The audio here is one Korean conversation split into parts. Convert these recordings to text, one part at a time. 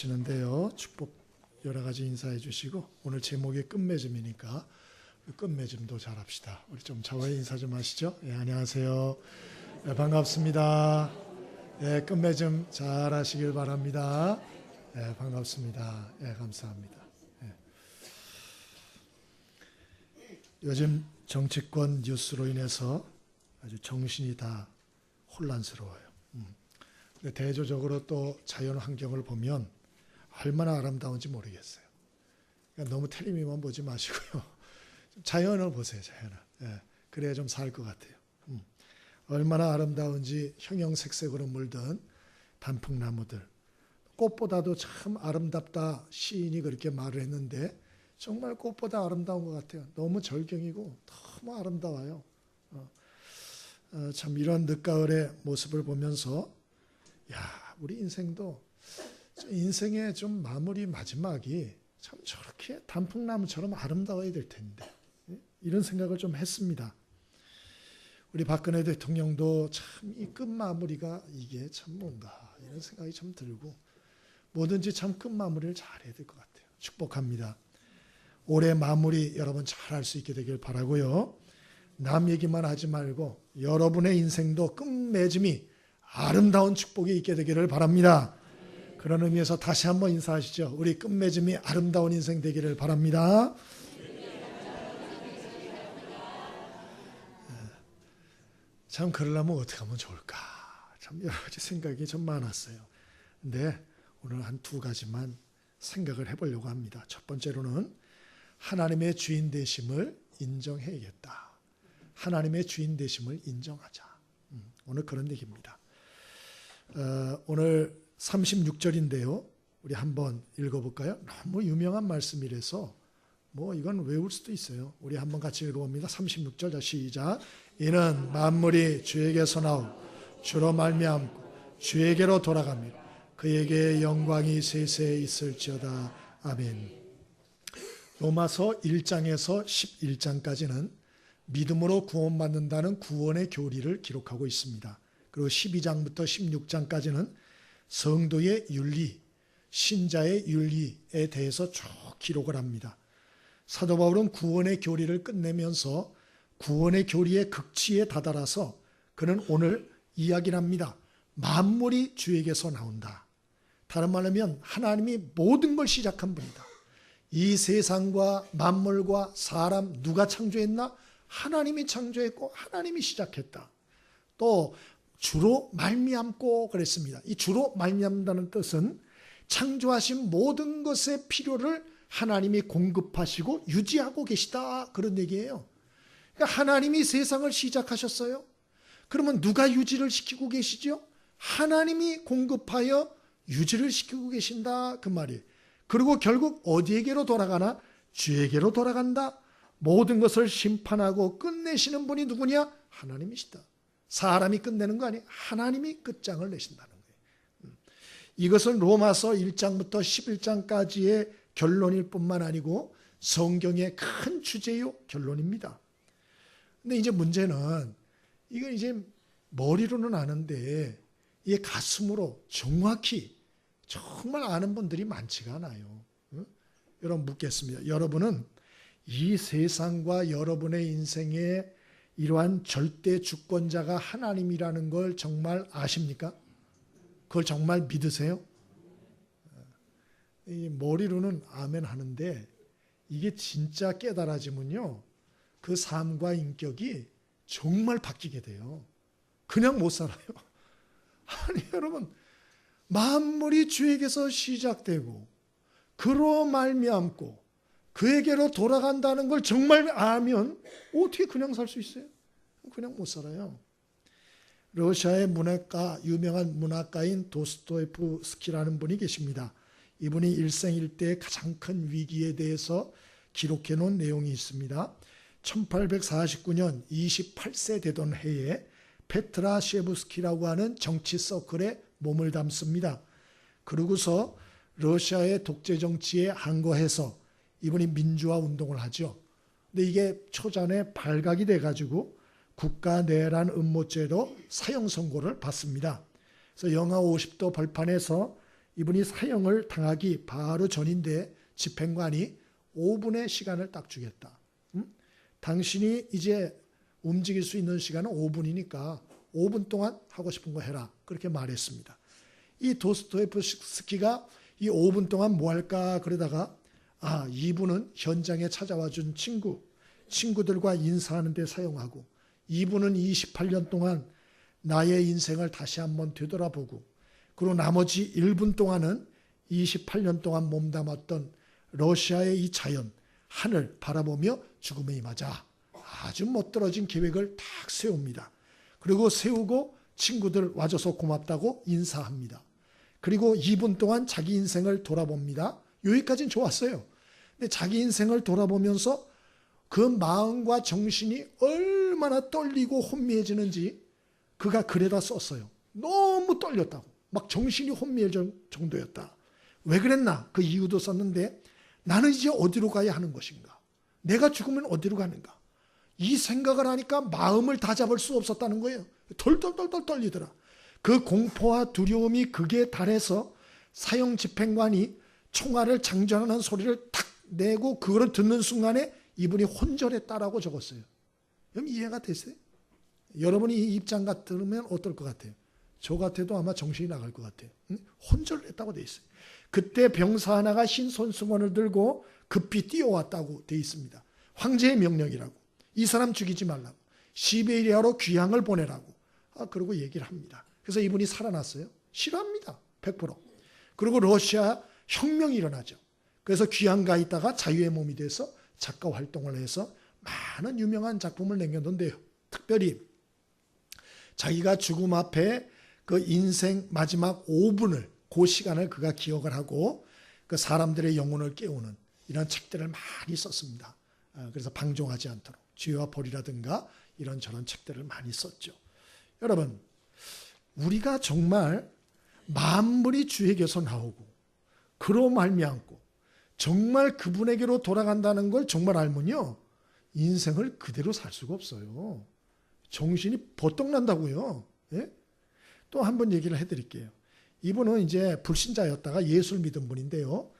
인사하시는데요. 축복 여러 가지 인사해 주시고 오늘 제목이 끝맺음이니까 끝맺음도 잘합시다. 우리 좀 저와의 인사 좀 하시죠. 예, 안녕하세요. 예, 반갑습니다. 예, 끝맺음 잘 하시길 바랍니다. 예, 반갑습니다. 예, 감사합니다. 예. 요즘 정치권 뉴스로 인해서 아주 정신이 다 혼란스러워요. 근데 대조적으로 또 자연 환경을 보면 얼마나 아름다운지 모르겠어요. 그러니까 너무 텔레비만 보지 마시고요. 자연을 보세요, 자연을. 예, 그래야 좀 살 것 같아요. 얼마나 아름다운지 형형색색으로 물든 단풍나무들. 꽃보다도 참 아름답다 시인이 그렇게 말을 했는데 정말 꽃보다 아름다운 것 같아요. 너무 절경이고 너무 아름다워요. 참 이런 늦가을의 모습을 보면서 야, 우리 인생도 인생의 좀 마무리 마지막이 참 저렇게 단풍나무처럼 아름다워야 될 텐데 이런 생각을 좀 했습니다. 우리 박근혜 대통령도 참 이 끝마무리가 이게 참 뭔가 이런 생각이 좀 들고 뭐든지 참 끝마무리를 잘해야 될 것 같아요. 축복합니다. 올해 마무리 여러분 잘할 수 있게 되길 바라고요. 남 얘기만 하지 말고 여러분의 인생도 끝맺음이 아름다운 축복이 있게 되기를 바랍니다. 그런 의미에서 다시 한번 인사하시죠. 우리 끝맺음이 아름다운 인생 되기를 바랍니다. 참 그러려면 어떻게 하면 좋을까? 참 여러 가지 생각이 좀 많았어요. 근데 오늘 한 두 가지만 생각을 해보려고 합니다. 첫 번째로는 하나님의 주인 되심을 인정해야겠다. 하나님의 주인 되심을 인정하자. 오늘 그런 얘기입니다. 오늘 36절인데요. 우리 한번 읽어볼까요? 너무 유명한 말씀이라서 뭐 이건 외울 수도 있어요. 우리 한번 같이 읽어봅니다. 36절 자 시작. 이는 만물이 주에게서 나오고 주로 말미암고 주에게로 돌아갑니다. 그에게 영광이 세세 있을지어다. 아멘. 로마서 1장에서 11장까지는 믿음으로 구원받는다는 구원의 교리를 기록하고 있습니다. 그리고 12장부터 16장까지는 성도의 윤리, 신자의 윤리에 대해서 쭉 기록을 합니다. 사도 바울은 구원의 교리를 끝내면서 구원의 교리의 극치에 다다라서 그는 오늘 이야기를 합니다. 만물이 주에게서 나온다. 다른 말로 하면 하나님이 모든 걸 시작한 분이다. 이 세상과 만물과 사람 누가 창조했나? 하나님이 창조했고 하나님이 시작했다. 또 주로 말미암고 그랬습니다. 이 주로 말미암다는 뜻은 창조하신 모든 것의 필요를 하나님이 공급하시고 유지하고 계시다 그런 얘기예요. 그러니까 하나님이 세상을 시작하셨어요. 그러면 누가 유지를 시키고 계시죠? 하나님이 공급하여 유지를 시키고 계신다 그 말이에요. 그리고 결국 어디에게로 돌아가나? 주에게로 돌아간다. 모든 것을 심판하고 끝내시는 분이 누구냐? 하나님이시다. 사람이 끝내는 거 아니에요. 하나님이 끝장을 내신다는 거예요. 이것은 로마서 1장부터 11장까지의 결론일 뿐만 아니고 성경의 큰 주제요 결론입니다. 근데 이제 문제는 이건 이제 머리로는 아는데 이게 가슴으로 정확히 정말 아는 분들이 많지가 않아요. 여러분 묻겠습니다. 여러분은 이 세상과 여러분의 인생에 이러한 절대 주권자가 하나님이라는 걸 정말 아십니까? 그걸 정말 믿으세요? 이 머리로는 아멘 하는데 이게 진짜 깨달아지면요. 그 삶과 인격이 정말 바뀌게 돼요. 그냥 못 살아요. 아니 여러분 만물이 주에게서 시작되고 그로 말미암고 그에게로 돌아간다는 걸 정말 알면 어떻게 그냥 살 수 있어요? 그냥 못 살아요. 러시아의 문학가, 유명한 문학가인 도스토옙스키라는 분이 계십니다. 이분이 일생일대의 가장 큰 위기에 대해서 기록해 놓은 내용이 있습니다. 1849년 28세 되던 해에 페트라셰브스키라고 하는 정치 서클에 몸을 담습니다. 그러고서 러시아의 독재 정치에 항거해서 이분이 민주화 운동을 하죠. 근데 이게 초전에 발각이 돼가지고 국가내란 음모죄로 사형 선고를 받습니다. 그래서 영하 50도 벌판에서 이분이 사형을 당하기 바로 전인데 집행관이 5분의 시간을 딱 주겠다. 당신이 이제 움직일 수 있는 시간은 5분이니까 5분 동안 하고 싶은 거 해라. 그렇게 말했습니다. 이 도스토옙스키가 이 5분 동안 뭐 할까 그러다가 이분은 현장에 찾아와 준 친구들과 인사하는 데 사용하고, 이분은 28년 동안 나의 인생을 다시 한번 되돌아보고, 그리고 나머지 1분 동안은 28년 동안 몸담았던 러시아의 이 자연, 하늘 바라보며 죽음에 임하자. 아주 멋들어진 계획을 딱 세웁니다. 그리고 세우고 친구들 와줘서 고맙다고 인사합니다. 그리고 2분 동안 자기 인생을 돌아봅니다. 여기까지는 좋았어요. 근데 자기 인생을 돌아보면서 그 마음과 정신이 얼마나 떨리고 혼미해지는지 그가 글에다 썼어요. 너무 떨렸다고. 막 정신이 혼미해질 정도였다. 왜 그랬나? 그 이유도 썼는데, 나는 이제 어디로 가야 하는 것인가? 내가 죽으면 어디로 가는가? 이 생각을 하니까 마음을 다잡을 수 없었다는 거예요. 덜덜덜덜 떨리더라. 그 공포와 두려움이 극에 달해서 사형 집행관이 총알을 장전하는 소리를 탁 내고 그거를 듣는 순간에 이분이 혼절했다라고 적었어요. 그럼 이해가 되세요? 여러분이 이 입장 같으면 어떨 것 같아요? 저 같아도 아마 정신이 나갈 것 같아요. 혼절을 했다고 돼 있어요. 그때 병사 하나가 흰 손수건을 들고 급히 뛰어왔다고 돼 있습니다. 황제의 명령이라고. 이 사람 죽이지 말라고. 시베리아로 귀향을 보내라고. 그러고 얘기를 합니다. 그래서 이분이 살아났어요. 싫어합니다. 100%. 그리고 러시아 혁명이 일어나죠. 그래서 귀향 가 있다가 자유의 몸이 돼서 작가 활동을 해서 많은 유명한 작품을 남겼는데요. 특별히 자기가 죽음 앞에 그 인생 마지막 5분을, 그 시간을 그가 기억을 하고 그 사람들의 영혼을 깨우는 이런 책들을 많이 썼습니다. 그래서 방종하지 않도록 죄와 벌이라든가 이런저런 책들을 많이 썼죠. 여러분, 우리가 정말 만물이 주에게서 나오고 그로 말미암고 정말 그분에게로 돌아간다는 걸 정말 알면요, 인생을 그대로 살 수가 없어요. 정신이 버떡 난다고요. 예? 또 한 번 얘기를 해드릴게요. 이분은 이제 불신자였다가 예수를 믿은 분인데요.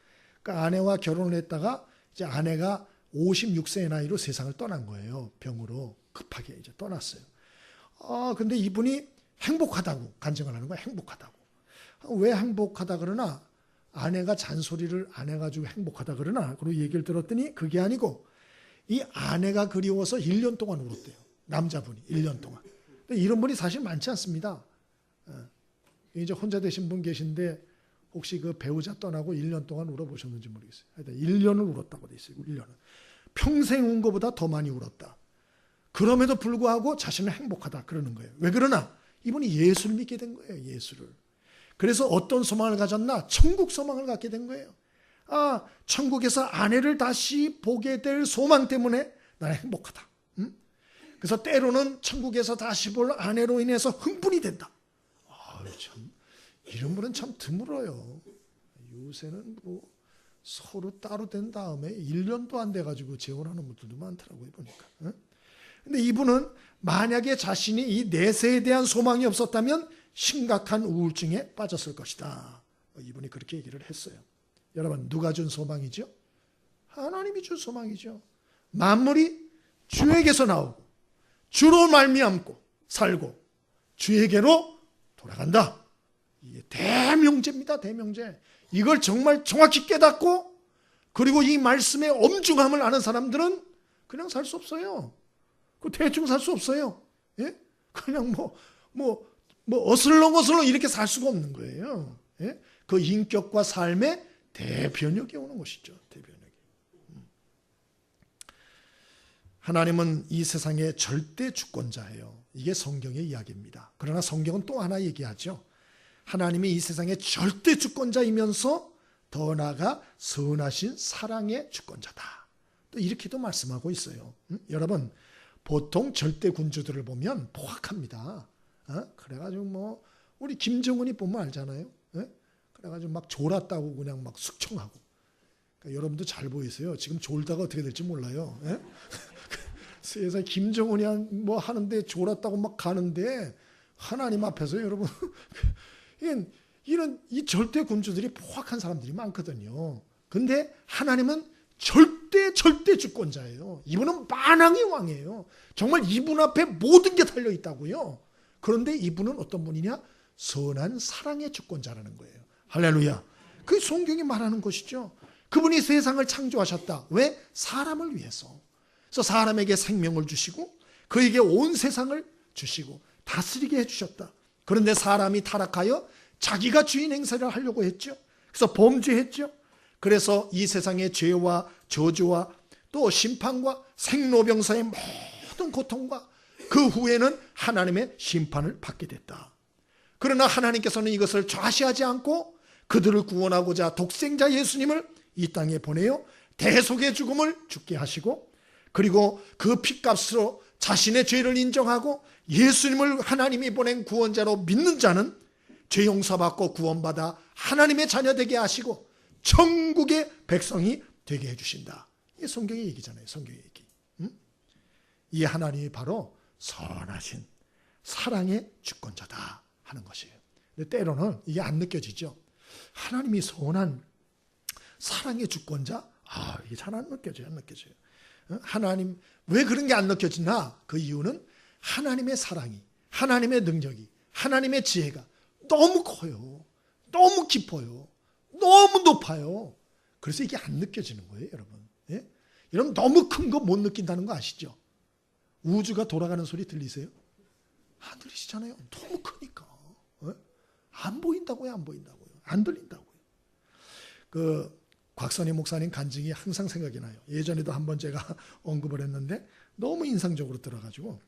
그 아내와 결혼을 했다가 이제 아내가 56세의 나이로 세상을 떠난 거예요. 병으로 급하게 이제 떠났어요. 근데 이분이 행복하다고 간증을 하는 거야. 행복하다고. 왜 행복하다 그러나? 아내가 잔소리를 안 해가지고 행복하다 그러나? 그리고 얘기를 들었더니 그게 아니고 이 아내가 그리워서 1년 동안 울었대요. 남자분이 1년 동안. 이런 분이 사실 많지 않습니다. 이제 혼자 되신 분 계신데 혹시 그 배우자 떠나고 1년 동안 울어보셨는지 모르겠어요. 하여튼 1년을 울었다고 돼 있어요. 1년은. 평생 운 것보다 더 많이 울었다. 그럼에도 불구하고 자신은 행복하다 그러는 거예요. 왜 그러나? 이분이 예수를 믿게 된 거예요. 예수를. 그래서 어떤 소망을 가졌나? 천국 소망을 갖게 된 거예요. 천국에서 아내를 다시 보게 될 소망 때문에 나는 행복하다. 그래서 때로는 천국에서 다시 볼 아내로 인해서 흥분이 된다. 참, 이런 분은 참 드물어요. 요새는 뭐 서로 따로 된 다음에 1년도 안 돼가지고 재혼하는 분들도 많더라고요, 보니까. 근데 이분은 만약에 자신이 이 내세에 대한 소망이 없었다면 심각한 우울증에 빠졌을 것이다. 이분이 그렇게 얘기를 했어요. 여러분, 누가 준 소망이죠? 하나님이 준 소망이죠. 만물이 주에게서 나오고 주로 말미암고 살고 주에게로 돌아간다. 이게 대명제입니다. 대명제. 이걸 정말 정확히 깨닫고 그리고 이 말씀의 엄중함을 아는 사람들은 그냥 살 수 없어요. 그 대충 살 수 없어요. 예? 그냥 어슬렁어슬렁 이렇게 살 수가 없는 거예요. 예? 그 인격과 삶의 대변혁이 오는 것이죠. 대변혁이. 하나님은 이 세상의 절대 주권자예요. 이게 성경의 이야기입니다. 그러나 성경은 또 하나 얘기하죠. 하나님이 이 세상의 절대 주권자이면서 더 나아가 선하신 사랑의 주권자다. 또 이렇게도 말씀하고 있어요. 여러분, 보통 절대 군주들을 보면 포악합니다. 그래가지고 우리 김정은이 보면 알잖아요. 그래가지고 막 졸았다고 그냥 막 숙청하고. 그러니까 여러분도 잘 보이세요. 지금 졸다가 어떻게 될지 몰라요. 세상에 김정은이 하는데 졸았다고 막 가는데 하나님 앞에서 여러분 이 절대 군주들이 포악한 사람들이 많거든요. 근데 하나님은 절대 주권자예요. 이분은 만왕의 왕이에요. 정말 이분 앞에 모든 게 달려 있다고요. 그런데 이분은 어떤 분이냐? 선한 사랑의 주권자라는 거예요. 할렐루야. 그게 성경이 말하는 것이죠. 그분이 세상을 창조하셨다. 왜? 사람을 위해서. 그래서 사람에게 생명을 주시고 그에게 온 세상을 주시고 다스리게 해주셨다. 그런데 사람이 타락하여 자기가 주인 행세를 하려고 했죠. 그래서 범죄했죠. 그래서 이 세상의 죄와 저주와 또 심판과 생로병사의 모든 고통과 그 후에는 하나님의 심판을 받게 됐다. 그러나 하나님께서는 이것을 좌시하지 않고 그들을 구원하고자 독생자 예수님을 이 땅에 보내어 대속의 죽음을 죽게 하시고 그리고 그 핏값으로 자신의 죄를 인정하고 예수님을 하나님이 보낸 구원자로 믿는 자는 죄 용서받고 구원받아 하나님의 자녀 되게 하시고 천국의 백성이 되게 해주신다. 이게 성경의 얘기잖아요. 성경의 얘기. 이 하나님이 바로 선하신 사랑의 주권자다 하는 것이에요. 근데 때로는 이게 안 느껴지죠. 하나님이 선한 사랑의 주권자? 이게 잘 안 느껴져요. 안 느껴져요. 하나님 왜 그런 게 안 느껴지나? 그 이유는 하나님의 사랑이, 하나님의 능력이, 하나님의 지혜가 너무 커요. 너무 깊어요. 너무 높아요. 그래서 이게 안 느껴지는 거예요, 여러분. 예? 여러분 너무 큰 거 못 느낀다는 거 아시죠? 우주가 돌아가는 소리 들리세요? 안 들리시잖아요. 너무 크니까. 예? 안 보인다고요, 안 보인다고요. 안 들린다고요. 곽선희 목사님 간증이 항상 생각이 나요. 예전에도 한번 제가 언급을 했는데 너무 인상적으로 들어가지고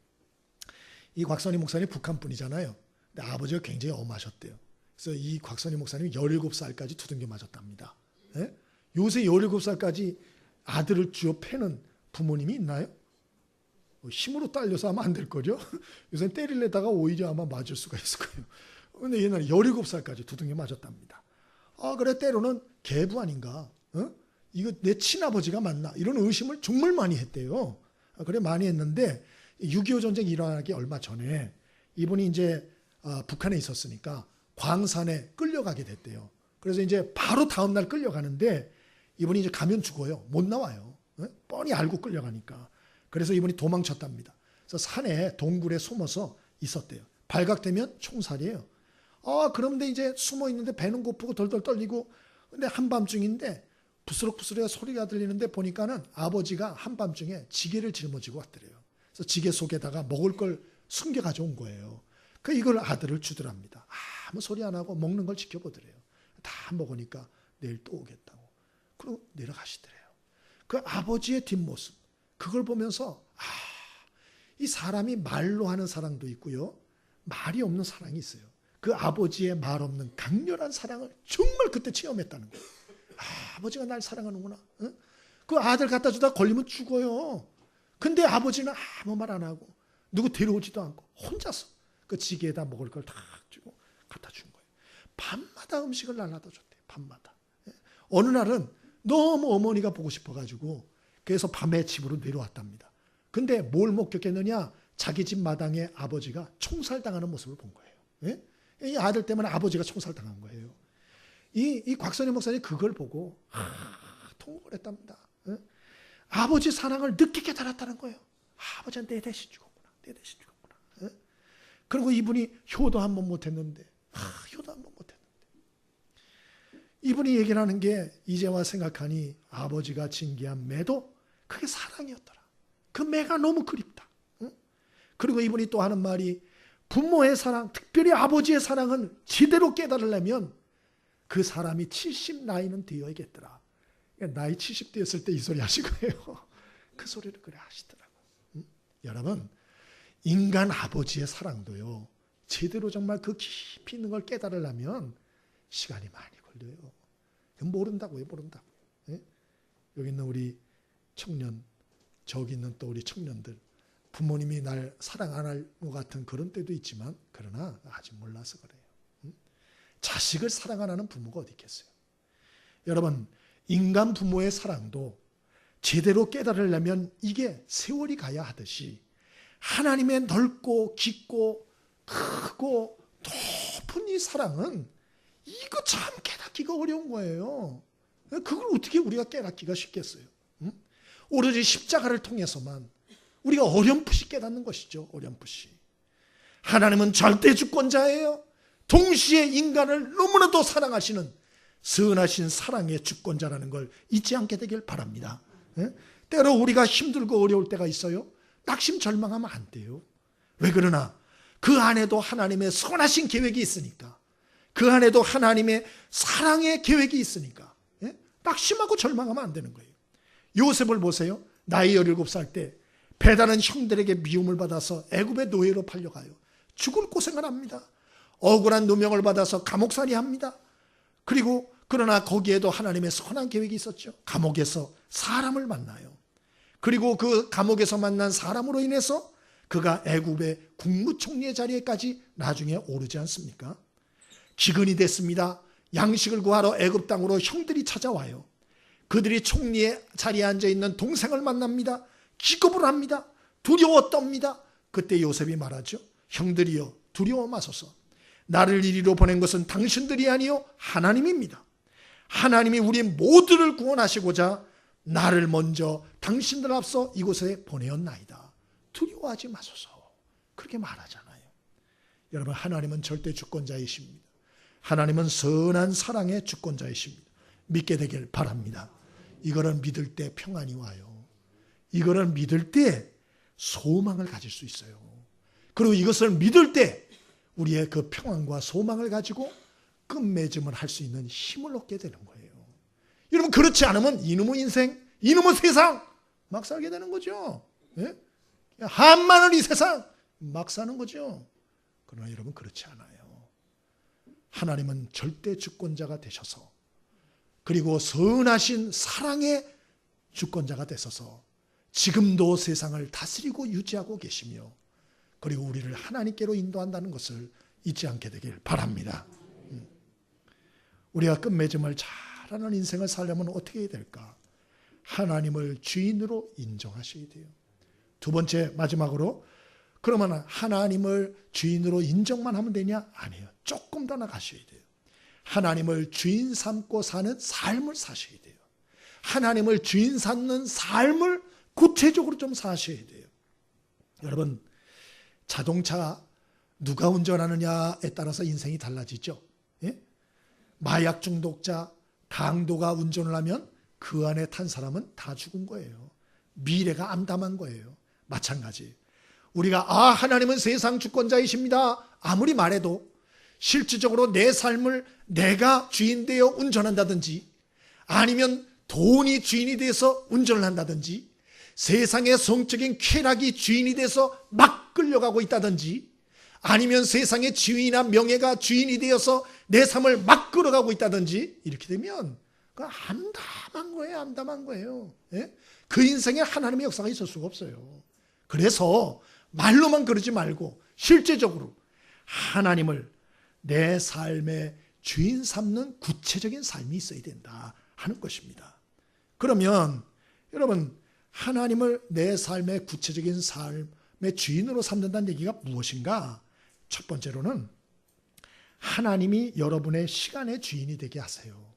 이 곽선희 목사님 북한 분이잖아요. 근데 아버지가 굉장히 엄하셨대요. 그래서 이 곽선희 목사님이 17살까지 두들겨 맞았답니다. 예? 요새 17살까지 아들을 쥐어 패는 부모님이 있나요? 힘으로 딸려서 하면 안 될 거죠. 요새 때리려다가 오히려 아마 맞을 수가 있을 거예요. 근데 옛날에 17살까지 두들겨 맞았답니다. 그래 때로는 개부 아닌가? 이거 내 친아버지가 맞나? 이런 의심을 정말 많이 했대요. 그래 많이 했는데 6.25 전쟁 일어나기 얼마 전에 이분이 이제 북한에 있었으니까 광산에 끌려가게 됐대요. 그래서 이제 바로 다음날 끌려가는데 이분이 이제 가면 죽어요. 못 나와요. 뻔히 알고 끌려가니까. 그래서 이분이 도망쳤답니다. 그래서 산에 동굴에 숨어서 있었대요. 발각되면 총살이에요. 그런데 이제 숨어 있는데 배는 고프고 덜덜 떨리고 근데 한밤중인데 부스럭부스럭 소리가 들리는데 보니까는 아버지가 한밤중에 지게를 짊어지고 왔더래요. 그래서 지게 속에다가 먹을 걸 숨겨 가져온 거예요. 이걸 아들을 주더랍니다. 아무 소리 안 하고 먹는 걸 지켜보더래요. 다 먹으니까 내일 또 오겠다고. 그리고 내려가시더래요. 그 아버지의 뒷모습 그걸 보면서 이 사람이 말로 하는 사랑도 있고요. 말이 없는 사랑이 있어요. 그 아버지의 말 없는 강렬한 사랑을 정말 그때 체험했다는 거예요. 아버지가 날 사랑하는구나. 그 아들 갖다 주다 걸리면 죽어요. 근데 아버지는 아무 말 안 하고 누구 데려오지도 않고 혼자서 그 지게에다 먹을 걸 다 주고 갖다 준 거예요. 밤마다 음식을 날라다 줬대요. 밤마다. 어느 날은 너무 어머니가 보고 싶어가지고 그래서 밤에 집으로 내려왔답니다. 근데 뭘 목격했느냐? 자기 집 마당에 아버지가 총살당하는 모습을 본 거예요. 이 아들 때문에 아버지가 총살당한 거예요. 이 곽선희 목사님 그걸 보고 통곡을 했답니다. 아버지 사랑을 늦게 깨달았다는 거예요. 아버지는 내 대신 죽었구나. 내 대신 죽었구나. 그리고 이분이 효도 한 번 못했는데 효도 한 번 못했는데 이분이 얘기를 하는 게 이제와 생각하니 아버지가 징계한 매도 그게 사랑이었더라. 그 매가 너무 그립다. 그리고 이분이 또 하는 말이 부모의 사랑, 특별히 아버지의 사랑은 제대로 깨달으려면 그 사람이 70 나이는 되어야겠더라. 나이 70 되었을 때 이 소리 하신 거예요. 그 소리를 그래 하시더라고. 여러분, 인간 아버지의 사랑도요. 제대로 정말 그 깊이 있는 걸 깨달으려면 시간이 많이 걸려요. 모른다고요. 모른다고요. 여기 있는 우리 청년, 저기 있는 또 우리 청년들 부모님이 날 사랑 안 할 것 같은 그런 때도 있지만 그러나 아직 몰라서 그래요. 자식을 사랑 안 하는 부모가 어디 있겠어요. 여러분 인간 부모의 사랑도 제대로 깨달으려면 이게 세월이 가야 하듯이 하나님의 넓고 깊고 크고 높은 이 사랑은 이거 참 깨닫기가 어려운 거예요. 그걸 어떻게 우리가 깨닫기가 쉽겠어요? 응? 오로지 십자가를 통해서만 우리가 어렴풋이 깨닫는 것이죠. 어렴풋이. 하나님은 절대 주권자예요. 동시에 인간을 너무나도 사랑하시는 선하신 사랑의 주권자라는 걸 잊지 않게 되길 바랍니다. 때로 우리가 힘들고 어려울 때가 있어요. 낙심 절망하면 안 돼요. 왜 그러나 그 안에도 하나님의 선하신 계획이 있으니까, 그 안에도 하나님의 사랑의 계획이 있으니까 낙심하고 절망하면 안 되는 거예요. 요셉을 보세요. 나이 17살 때 배다른 형들에게 미움을 받아서 애굽의 노예로 팔려가요. 죽을 고생을 합니다. 억울한 누명을 받아서 감옥살이 합니다. 그리고 그러나 거기에도 하나님의 선한 계획이 있었죠. 감옥에서 사람을 만나요. 그리고 그 감옥에서 만난 사람으로 인해서 그가 애굽의 국무총리의 자리에까지 나중에 오르지 않습니까? 기근이 됐습니다. 양식을 구하러 애굽 땅으로 형들이 찾아와요. 그들이 총리의 자리에 앉아있는 동생을 만납니다. 기겁을 합니다. 두려워 떱니다. 그때 요셉이 말하죠. 형들이여 두려워 마소서. 나를 이리로 보낸 것은 당신들이 아니요 하나님입니다. 하나님이 우리 모두를 구원하시고자 나를 먼저 당신들 앞서 이곳에 보내었나이다. 두려워하지 마소서. 그렇게 말하잖아요. 여러분, 하나님은 절대 주권자이십니다. 하나님은 선한 사랑의 주권자이십니다. 믿게 되길 바랍니다. 이거를 믿을 때 평안이 와요. 이거를 믿을 때 소망을 가질 수 있어요. 그리고 이것을 믿을 때 우리의 그 평안과 소망을 가지고 끝맺음을 할 수 있는 힘을 얻게 되는 거예요. 여러분, 그렇지 않으면 이놈의 인생, 이놈의 세상 막 살게 되는 거죠. 예? 한마늘 이 세상 막 사는 거죠. 그러나 여러분, 그렇지 않아요. 하나님은 절대 주권자가 되셔서, 그리고 선하신 사랑의 주권자가 되셔서 지금도 세상을 다스리고 유지하고 계시며, 그리고 우리를 하나님께로 인도한다는 것을 잊지 않게 되길 바랍니다. 우리가 끝맺음을 잘하는 인생을 살려면 어떻게 해야 될까? 하나님을 주인으로 인정하셔야 돼요. 두 번째, 마지막으로, 그러면 하나님을 주인으로 인정만 하면 되냐? 아니에요. 조금 더 나가셔야 돼요. 하나님을 주인 삼고 사는 삶을 사셔야 돼요. 하나님을 주인 삼는 삶을 구체적으로 좀 사셔야 돼요. 여러분, 자동차 누가 운전하느냐에 따라서 인생이 달라지죠. 예? 마약 중독자, 강도가 운전을 하면 그 안에 탄 사람은 다 죽은 거예요. 미래가 암담한 거예요. 마찬가지. 우리가 하나님은 세상 주권자이십니다 아무리 말해도 실질적으로 내 삶을 내가 주인 되어 운전한다든지, 아니면 돈이 주인이 돼서 운전을 한다든지, 세상의 성적인 쾌락이 주인이 돼서 막 끌려가고 있다든지, 아니면 세상의 지위나 명예가 주인이 되어서 내 삶을 막 끌어가고 있다든지, 이렇게 되면 그 암담한 거예요. 암담한 거예요. 예? 그 인생에 하나님의 역사가 있을 수가 없어요. 그래서 말로만 그러지 말고 실제적으로 하나님을 내 삶의 주인 삼는 구체적인 삶이 있어야 된다 하는 것입니다. 그러면 여러분, 하나님을 내 삶의 구체적인 삶의 주인으로 삼는다는 얘기가 무엇인가? 첫 번째로는 하나님이 여러분의 시간의 주인이 되게 하세요.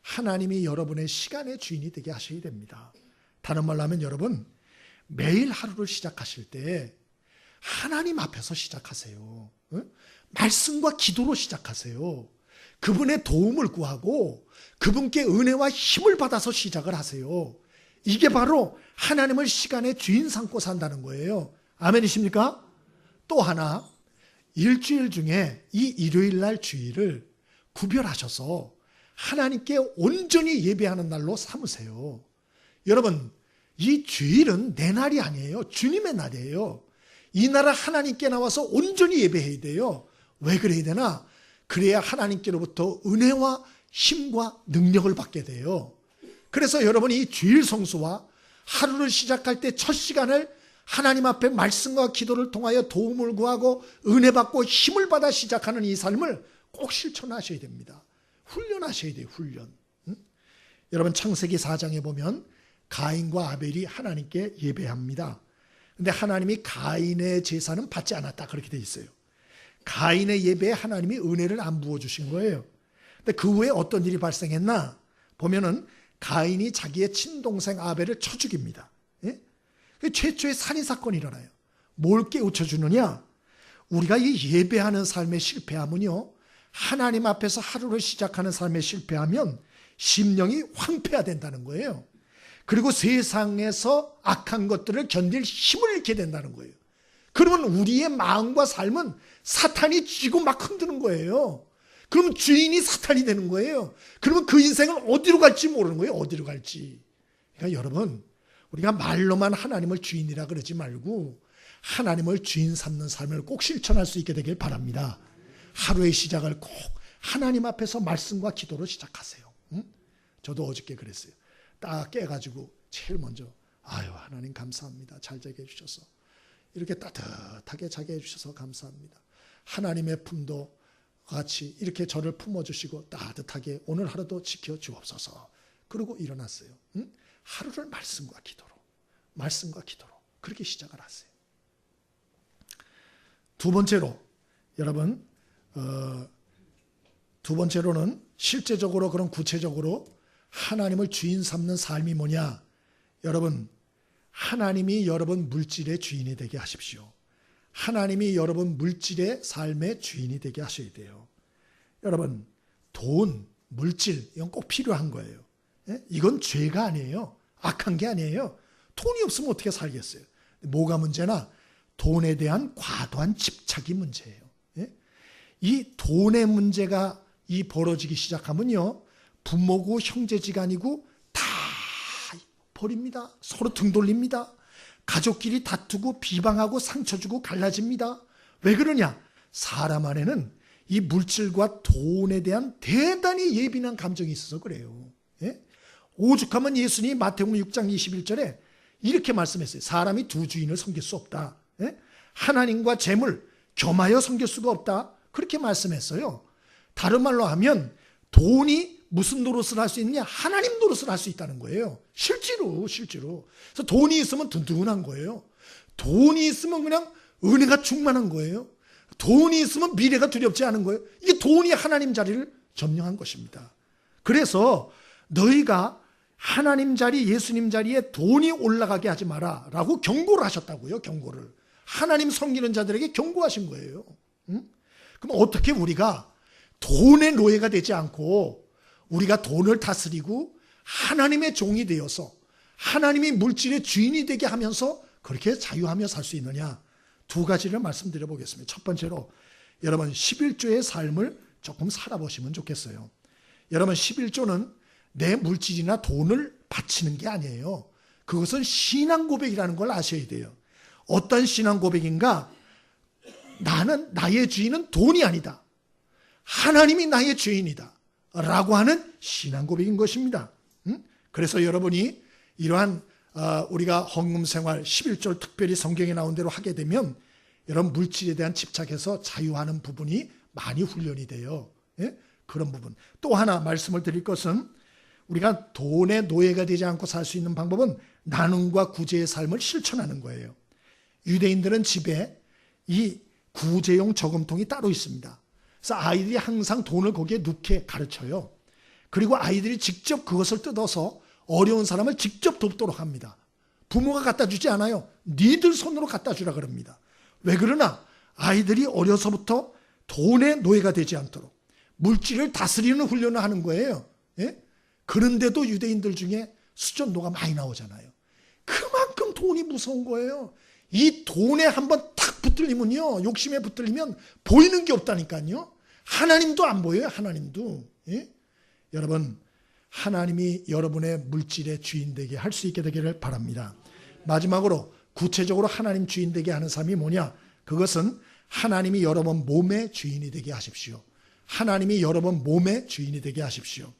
하나님이 여러분의 시간의 주인이 되게 하셔야 됩니다. 다른 말로 하면 여러분, 매일 하루를 시작하실 때 하나님 앞에서 시작하세요. 말씀과 기도로 시작하세요. 그분의 도움을 구하고 그분께 은혜와 힘을 받아서 시작을 하세요. 이게 바로 하나님을 시간의 주인 삼고 산다는 거예요. 아멘이십니까? 또 하나, 일주일 중에 이 일요일 날 주일을 구별하셔서 하나님께 온전히 예배하는 날로 삼으세요. 여러분, 이 주일은 내 날이 아니에요. 주님의 날이에요. 이 날을 하나님께 나와서 온전히 예배해야 돼요. 왜 그래야 되나? 그래야 하나님께로부터 은혜와 힘과 능력을 받게 돼요. 그래서 여러분이 이 주일 성수와 하루를 시작할 때 첫 시간을 하나님 앞에 말씀과 기도를 통하여 도움을 구하고 은혜 받고 힘을 받아 시작하는 이 삶을 꼭 실천하셔야 됩니다. 훈련하셔야 돼요. 훈련. 여러분, 창세기 4장에 보면 가인과 아벨이 하나님께 예배합니다. 근데 하나님이 가인의 제사는 받지 않았다 그렇게 돼 있어요. 가인의 예배에 하나님이 은혜를 안 부어주신 거예요. 근데 그 후에 어떤 일이 발생했나 보면은 가인이 자기의 친동생 아벨을 쳐 죽입니다. 예? 최초의 살인사건이 일어나요. 뭘 깨우쳐 주느냐? 우리가 이 예배하는 삶에 실패하면요, 하나님 앞에서 하루를 시작하는 삶에 실패하면 심령이 황폐화된다는 거예요. 그리고 세상에서 악한 것들을 견딜 힘을 잃게 된다는 거예요. 그러면 우리의 마음과 삶은 사탄이 쥐고 막 흔드는 거예요. 그러면 주인이 사탄이 되는 거예요. 그러면 그 인생은 어디로 갈지 모르는 거예요. 어디로 갈지. 그러니까 여러분, 우리가 말로만 하나님을 주인이라 그러지 말고 하나님을 주인 삼는 삶을 꼭 실천할 수 있게 되길 바랍니다. 하루의 시작을 꼭 하나님 앞에서 말씀과 기도로 시작하세요. 응? 저도 어저께 그랬어요. 딱 깨가지고 제일 먼저 하나님 감사합니다. 잘 자게 해주셔서 이렇게 따뜻하게 자게 해주셔서 감사합니다. 하나님의 품도 같이 이렇게 저를 품어주시고 따뜻하게 오늘 하루도 지켜주옵소서. 그러고 일어났어요. 응? 하루를 말씀과 기도로 그렇게 시작을 하세요. 두 번째로 여러분, 두 번째로는 실제적으로 그런 구체적으로 하나님을 주인 삼는 삶이 뭐냐? 여러분, 하나님이 여러분 물질의 주인이 되게 하십시오. 하나님이 여러분 물질의 삶의 주인이 되게 하셔야 돼요. 여러분, 돈, 물질 이건 꼭 필요한 거예요. 예? 이건 죄가 아니에요. 악한 게 아니에요. 돈이 없으면 어떻게 살겠어요? 뭐가 문제나 돈에 대한 과도한 집착이 문제예요. 예? 이 돈의 문제가 벌어지기 시작하면요, 부모고 형제지간이고 다 버립니다. 서로 등 돌립니다. 가족끼리 다투고 비방하고 상처 주고 갈라집니다. 왜 그러냐? 사람 안에는 이 물질과 돈에 대한 대단히 예민한 감정이 있어서 그래요. 예? 오죽하면 예수님이 마태복음 6장 21절에 이렇게 말씀했어요. 사람이 두 주인을 섬길 수 없다. 예? 하나님과 재물 겸하여 섬길 수가 없다. 그렇게 말씀했어요. 다른 말로 하면 돈이 무슨 노릇을 할 수 있느냐? 하나님 노릇을 할 수 있다는 거예요. 실제로. 그래서 돈이 있으면 든든한 거예요. 돈이 있으면 그냥 은혜가 충만한 거예요. 돈이 있으면 미래가 두렵지 않은 거예요. 이게 돈이 하나님 자리를 점령한 것입니다. 그래서 너희가 하나님 자리, 예수님 자리에 돈이 올라가게 하지 마라 라고 경고를 하셨다고요. 경고를. 하나님 섬기는 자들에게 경고하신 거예요. 응? 그럼 어떻게 우리가 돈의 노예가 되지 않고 우리가 돈을 다스리고 하나님의 종이 되어서 하나님이 물질의 주인이 되게 하면서 그렇게 자유하며 살 수 있느냐? 두 가지를 말씀드려 보겠습니다. 첫 번째로 여러분 11조의 삶을 조금 살아보시면 좋겠어요. 여러분 11조는 내 물질이나 돈을 바치는 게 아니에요. 그것은 신앙 고백이라는 걸 아셔야 돼요. 어떤 신앙 고백인가? 나의 주인은 돈이 아니다. 하나님이 나의 주인이다. 라고 하는 신앙 고백인 것입니다. 그래서 여러분이 이러한 우리가 헌금 생활 11절 특별히 성경에 나온 대로 하게 되면 여러분 물질에 대한 집착에서 자유하는 부분이 많이 훈련이 돼요. 예? 그런 부분. 또 하나 말씀을 드릴 것은 우리가 돈의 노예가 되지 않고 살 수 있는 방법은 나눔과 구제의 삶을 실천하는 거예요. 유대인들은 집에 이 구제용 저금통이 따로 있습니다. 그래서 아이들이 항상 돈을 거기에 넣게 가르쳐요. 그리고 아이들이 직접 그것을 뜯어서 어려운 사람을 직접 돕도록 합니다. 부모가 갖다 주지 않아요. 니들 손으로 갖다 주라 그럽니다. 왜 그러나? 아이들이 어려서부터 돈의 노예가 되지 않도록 물질을 다스리는 훈련을 하는 거예요. 예? 그런데도 유대인들 중에 수전도가 많이 나오잖아요. 그만큼 돈이 무서운 거예요. 이 돈에 한번 탁 붙들리면요, 욕심에 붙들리면 보이는 게 없다니까요. 하나님도 안 보여요. 하나님도. 예? 여러분, 하나님이 여러분의 물질의 주인 되게 할 수 있게 되기를 바랍니다. 마지막으로 구체적으로 하나님 주인 되게 하는 삶이 뭐냐? 그것은 하나님이 여러분 몸의 주인이 되게 하십시오. 하나님이 여러분 몸의 주인이 되게 하십시오.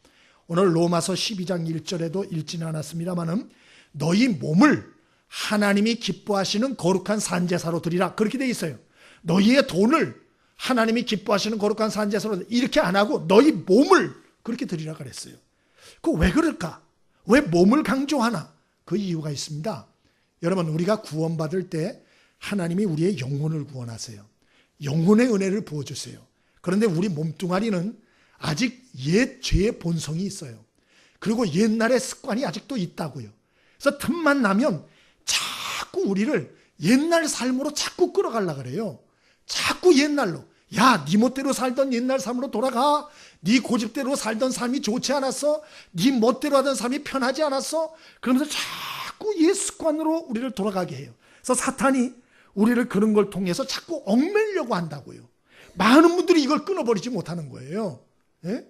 오늘 로마서 12장 1절에도 읽지는 않았습니다만은 너희 몸을 하나님이 기뻐하시는 거룩한 산제사로 드리라. 그렇게 돼 있어요. 너희의 돈을 하나님이 기뻐하시는 거룩한 산제사로 이렇게 안 하고 너희 몸을 그렇게 드리라 그랬어요. 그 왜 그럴까? 왜 몸을 강조하나? 그 이유가 있습니다. 여러분, 우리가 구원받을 때 하나님이 우리의 영혼을 구원하세요. 영혼의 은혜를 부어주세요. 그런데 우리 몸뚱아리는 아직 옛 죄의 본성이 있어요. 그리고 옛날의 습관이 아직도 있다고요. 그래서 틈만 나면 자꾸 우리를 옛날 삶으로 자꾸 끌어가려고 그래요. 자꾸 옛날로. 야, 네 멋대로 살던 옛날 삶으로 돌아가. 네 고집대로 살던 삶이 좋지 않았어? 네 멋대로 하던 삶이 편하지 않았어? 그러면서 자꾸 옛 습관으로 우리를 돌아가게 해요. 그래서 사탄이 우리를 그런 걸 통해서 자꾸 얽매려고 한다고요. 많은 분들이 이걸 끊어버리지 못하는 거예요. 예?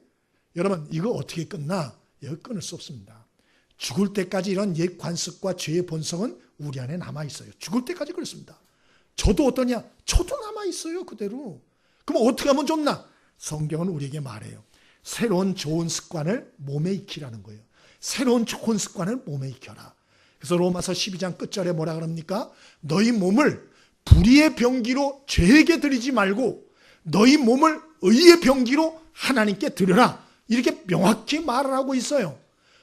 여러분, 이거 어떻게 끝나? 이거 끊을 수 없습니다. 죽을 때까지 이런 옛 관습과 죄의 본성은 우리 안에 남아있어요. 죽을 때까지 그렇습니다. 저도 어떠냐? 저도 남아있어요, 그대로. 그럼 어떻게 하면 좋나? 성경은 우리에게 말해요. 새로운 좋은 습관을 몸에 익히라는 거예요. 새로운 좋은 습관을 몸에 익혀라. 그래서 로마서 12장 끝절에 뭐라 그럽니까? 너희 몸을 불의의 병기로 죄에게 드리지 말고 너희 몸을 의의 병기로 하나님께 드려라. 이렇게 명확히 말을 하고 있어요.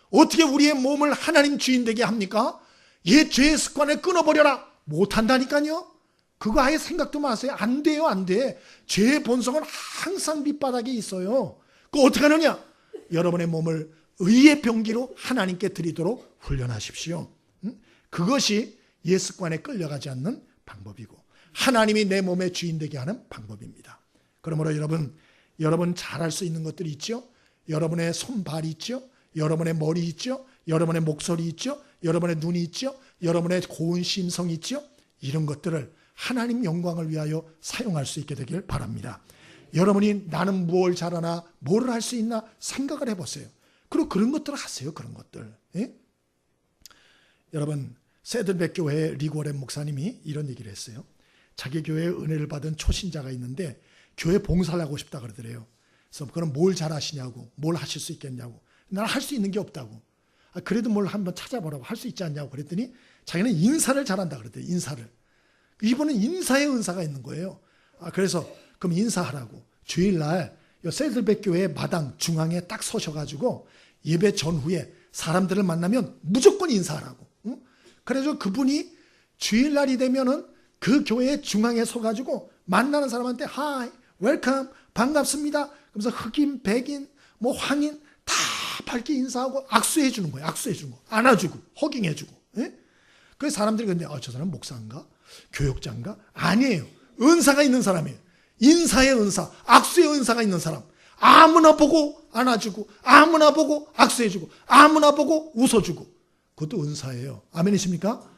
어떻게 우리의 몸을 하나님 주인 되게 합니까? 옛 죄의 습관을 끊어버려라. 못한다니까요. 그거 아예 생각도 마세요. 안 돼요, 안 돼. 죄의 본성은 항상 밑바닥에 있어요. 그거 어떻게 하느냐? 여러분의 몸을 의의 병기로 하나님께 드리도록 훈련하십시오. 그것이 옛 습관에 끌려가지 않는 방법이고 하나님이 내 몸의 주인 되게 하는 방법입니다. 그러므로 여러분 잘할 수 있는 것들이 있죠. 여러분의 손발이 있죠. 여러분의 머리 있죠. 여러분의 목소리 있죠. 여러분의 눈이 있죠. 여러분의 고운 심성이 있죠. 이런 것들을 하나님 영광을 위하여 사용할 수 있게 되길 바랍니다. 여러분이 나는 뭘 잘하나 뭘 할 수 있나 생각을 해보세요. 그리고 그런 것들을 하세요. 그런 것들. 예? 여러분 새들백 교회 리고렌 목사님이 이런 얘기를 했어요. 자기 교회에 은혜를 받은 초신자가 있는데 교회 봉사를 하고 싶다 그러더래요. 그래서 그럼 뭘 잘하시냐고, 뭘 하실 수 있겠냐고. 나는 할 수 있는 게 없다고. 그래도 뭘 한번 찾아보라고, 할 수 있지 않냐고 그랬더니 자기는 인사를 잘한다 그랬대요. 인사를. 이분은 인사의 은사가 있는 거예요. 그래서 그럼 인사하라고. 주일날 새들백 교회 마당 중앙에 딱 서셔가지고 예배 전후에 사람들을 만나면 무조건 인사하라고. 응? 그래서 그분이 주일날이 되면은 그 교회 중앙에 서가지고 만나는 사람한테 하이, 웰컴, 반갑습니다. 그러면서 흑인, 백인, 뭐 황인 다 밝게 인사하고 악수해 주는 거예요. 악수해 주는 거. 안아주고 허깅해 주고. 예? 그래서 사람들이 근데 저 사람 목사인가? 교육자인가? 아니에요. 은사가 있는 사람이에요. 인사의 은사, 악수의 은사가 있는 사람. 아무나 보고 안아주고 아무나 보고 악수해주고 아무나 보고 웃어주고 그것도 은사예요. 아멘이십니까?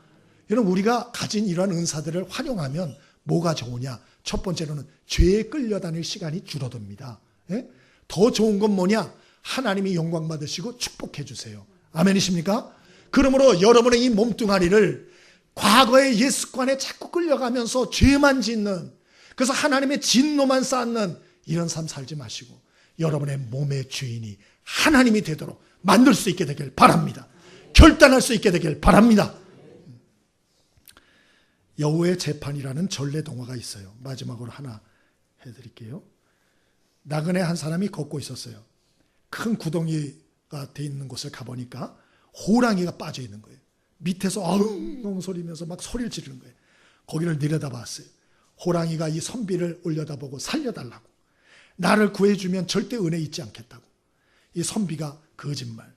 여러분 우리가 가진 이러한 은사들을 활용하면 뭐가 좋으냐? 첫 번째로는 죄에 끌려다닐 시간이 줄어듭니다. 예? 더 좋은 건 뭐냐? 하나님이 영광 받으시고 축복해 주세요. 아멘이십니까? 그러므로 여러분의 이 몸뚱아리를 과거의 옛 습관에 자꾸 끌려가면서 죄만 짓는, 그래서 하나님의 진노만 쌓는 이런 삶 살지 마시고 여러분의 몸의 주인이 하나님이 되도록 만들 수 있게 되길 바랍니다. 결단할 수 있게 되길 바랍니다. 여호와의 재판이라는 전래 동화가 있어요. 마지막으로 하나 해드릴게요. 나그네 한 사람이 걷고 있었어요. 큰 구덩이가 돼 있는 곳을 가보니까 호랑이가 빠져 있는 거예요. 밑에서 어흥 소리면서 막 소리를 지르는 거예요. 거기를 내려다봤어요. 호랑이가 이 선비를 올려다보고 살려달라고, 나를 구해주면 절대 은혜 잊지 않겠다고. 이 선비가 거짓말,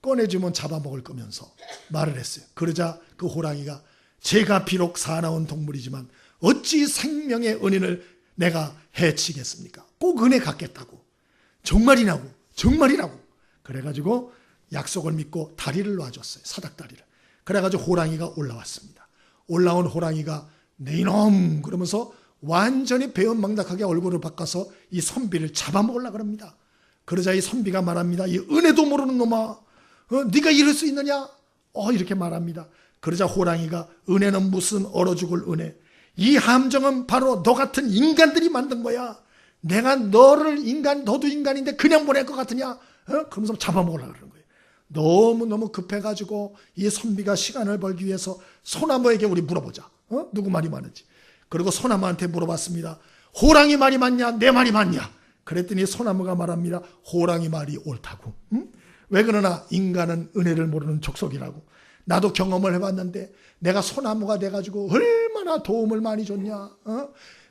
꺼내주면 잡아먹을 거면서 말을 했어요. 그러자 그 호랑이가 제가 비록 사나운 동물이지만 어찌 생명의 은인을 내가 해치겠습니까? 꼭 은혜 갚겠다고. 정말이라고, 정말이라고. 그래가지고 약속을 믿고 다리를 놔줬어요. 사닥다리를. 그래가지고 호랑이가 올라왔습니다. 올라온 호랑이가 네 이놈 그러면서 완전히 배은망덕하게 얼굴을 바꿔서 이 선비를 잡아먹으려고 합니다. 그러자 이 선비가 말합니다. 이 은혜도 모르는 놈아, 네가 이럴 수 있느냐? 이렇게 말합니다. 그러자 호랑이가 은혜는 무슨 얼어 죽을 은혜, 이 함정은 바로 너 같은 인간들이 만든 거야. 내가 너를 너도 인간인데 그냥 보낼 것 같으냐? 그러면서 잡아먹으려고 그러는 거예요. 너무너무 급해가지고 이 선비가 시간을 벌기 위해서 소나무에게 우리 물어보자. 누구 말이 많은지. 그리고 소나무한테 물어봤습니다. 호랑이 말이 맞냐? 내 말이 맞냐? 그랬더니 소나무가 말합니다. 호랑이 말이 옳다고. 왜 그러나 인간은 은혜를 모르는 족속이라고. 나도 경험을 해봤는데 내가 소나무가 돼가지고 얼마나 도움을 많이 줬냐.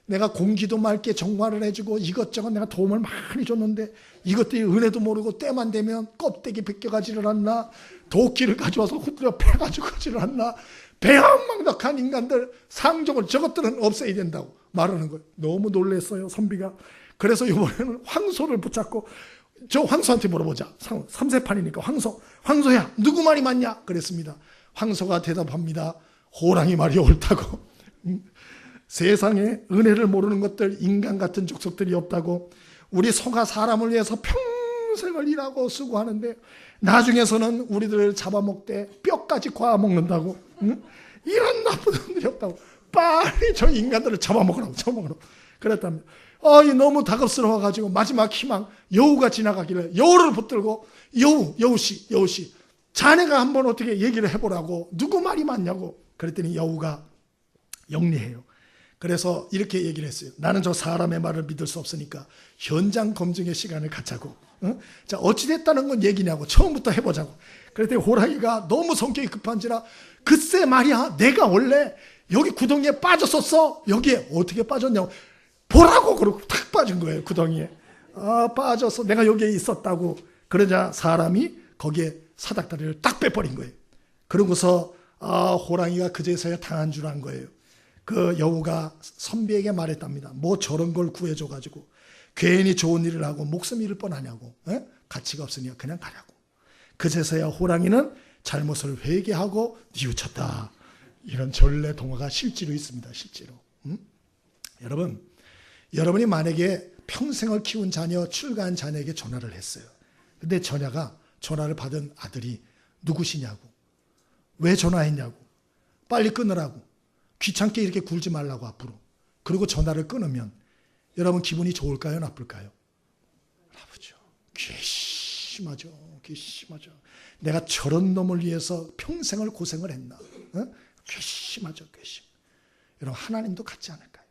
내가 공기도 맑게 정화를 해주고 이것저것 내가 도움을 많이 줬는데 이것들이 은혜도 모르고 때만 되면 껍데기 벗겨가지를 않나, 도끼를 가져와서 후드려 패가지고 가지를 않나, 배은망덕한 인간들, 상종을 저것들은 없애야 된다고 말하는 거예요. 너무 놀랐어요, 선비가. 그래서 이번에는 황소를 붙잡고, 저 황소한테 물어보자. 3세판이니까 황소야 누구 말이 맞냐 그랬습니다. 황소가 대답합니다. 호랑이 말이 옳다고. 세상에 은혜를 모르는 것들, 인간 같은 족속들이 없다고. 우리 소가 사람을 위해서 평생을 일하고 수고하는데 나중에서는 우리들을 잡아먹되 뼈까지 과먹는다고. 응? 이런 나쁜 놈들이 없다고. 빨리 저 인간들을 잡아먹으라고. 그랬답니다. 너무 다급스러워가지고 마지막 희망, 여우가 지나가길래 여우를 붙들고, 여우씨 자네가 한번 어떻게 얘기를 해보라고. 누구 말이 맞냐고. 그랬더니 여우가 영리해요. 그래서 이렇게 얘기를 했어요. 나는 저 사람의 말을 믿을 수 없으니까 현장 검증의 시간을 갖자고. 응? 자, 어찌됐다는 건 얘기냐고. 처음부터 해보자고. 그랬더니 호랑이가 너무 성격이 급한지라, 글쎄 말이야, 내가 원래 여기 구덩이에 빠졌었어. 여기에 어떻게 빠졌냐고. 보라고. 그러고 탁 빠진 거예요, 구덩이에. 빠져서 내가 여기에 있었다고. 그러자 사람이 거기에 사닥다리를 딱 빼버린 거예요. 그러고서 호랑이가 그제서야 당한 줄 안 거예요. 그 여우가 선비에게 말했답니다. 뭐 저런 걸 구해줘가지고 괜히 좋은 일을 하고 목숨 잃을 뻔하냐고. 가치가 없으니까 그냥 가라고. 그제서야 호랑이는 잘못을 회개하고 뉘우쳤다. 이런 전래 동화가 실제로 있습니다. 실제로. 여러분이 만약에 평생을 키운 자녀, 출가한 자녀에게 전화를 했어요. 근데 전화를 받은 아들이 누구시냐고, 왜 전화했냐고, 빨리 끊으라고, 귀찮게 이렇게 굴지 말라고 앞으로. 그리고 전화를 끊으면 여러분 기분이 좋을까요, 나쁠까요? 나쁘죠. 괘씸하죠. 내가 저런 놈을 위해서 평생을 고생을 했나. 괘씸하죠. 여러분, 하나님도 같지 않을까요?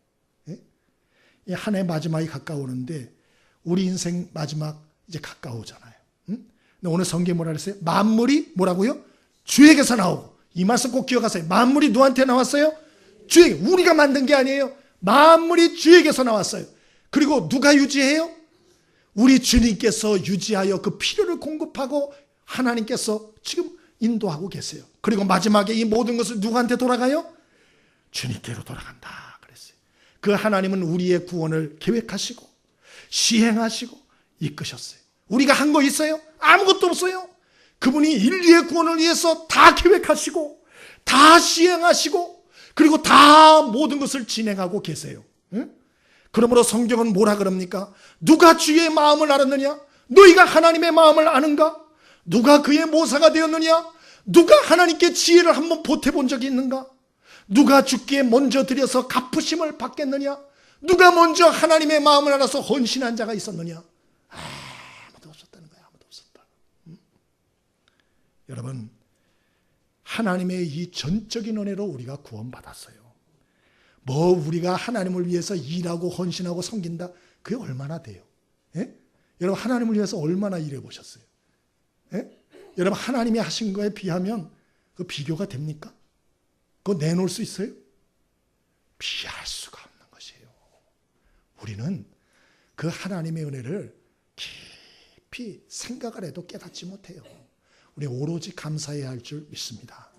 예? 한 해 마지막이 가까우는데 우리 인생 마지막 이제 가까우잖아요. 근데 오늘 성경에 뭐라 그랬어요? 만물이 뭐라고요? 주에게서 나오고. 이 말씀 꼭 기억하세요. 만물이 누구한테 나왔어요? 주에게. 우리가 만든 게 아니에요. 만물이 주에게서 나왔어요. 그리고 누가 유지해요? 우리 주님께서 유지하여 그 필요를 공급하고 하나님께서 지금 인도하고 계세요. 그리고 마지막에 이 모든 것을 누구한테 돌아가요? 주님께로 돌아간다 그랬어요. 그 하나님은 우리의 구원을 계획하시고 시행하시고 이끄셨어요. 우리가 한 거 있어요? 아무것도 없어요. 그분이 인류의 구원을 위해서 다 계획하시고 다 시행하시고 그리고 다 모든 것을 진행하고 계세요. 응? 그러므로 성경은 뭐라 그럽니까? 누가 주의 마음을 알았느냐? 너희가 하나님의 마음을 아는가? 누가 그의 모사가 되었느냐? 누가 하나님께 지혜를 한번 보태본 적이 있는가? 누가 주께 먼저 드려서 갚으심을 받겠느냐? 누가 먼저 하나님의 마음을 알아서 헌신한 자가 있었느냐? 아무도 없었다는 거야. 아무도 없었다. 여러분, 하나님의 이 전적인 은혜로 우리가 구원받았어요. 뭐 우리가 하나님을 위해서 일하고 헌신하고 섬긴다, 그게 얼마나 돼요? 예? 여러분, 하나님을 위해서 얼마나 일해 보셨어요? 예? 여러분, 하나님이 하신 거에 비하면 그 비교가 됩니까? 그거 내놓을 수 있어요? 비할 수가 없는 것이에요. 우리는 그 하나님의 은혜를 깊이 생각을 해도 깨닫지 못해요. 우리 오로지 감사해야 할 줄 믿습니다.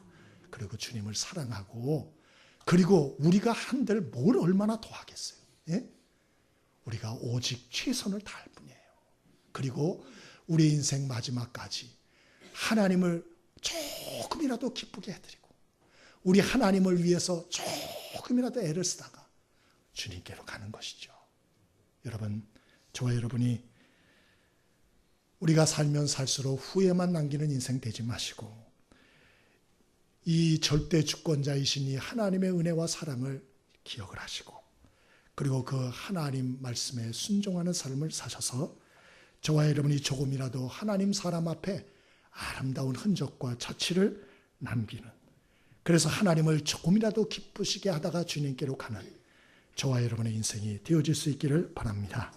그리고 주님을 사랑하고, 그리고 우리가 한들 뭘 얼마나 더 하겠어요? 예? 우리가 오직 최선을 다할 뿐이에요. 그리고 우리 인생 마지막까지 하나님을 조금이라도 기쁘게 해드리고, 우리 하나님을 위해서 조금이라도 애를 쓰다가 주님께로 가는 것이죠. 여러분, 저와 여러분이 우리가 살면 살수록 후회만 남기는 인생 되지 마시고, 이 절대 주권자이신 이 하나님의 은혜와 사랑을 기억을 하시고, 그리고 그 하나님 말씀에 순종하는 삶을 사셔서 저와 여러분이 조금이라도 하나님 사람 앞에 아름다운 흔적과 자취를 남기는, 그래서 하나님을 조금이라도 기쁘시게 하다가 주님께로 가는 저와 여러분의 인생이 되어질 수 있기를 바랍니다.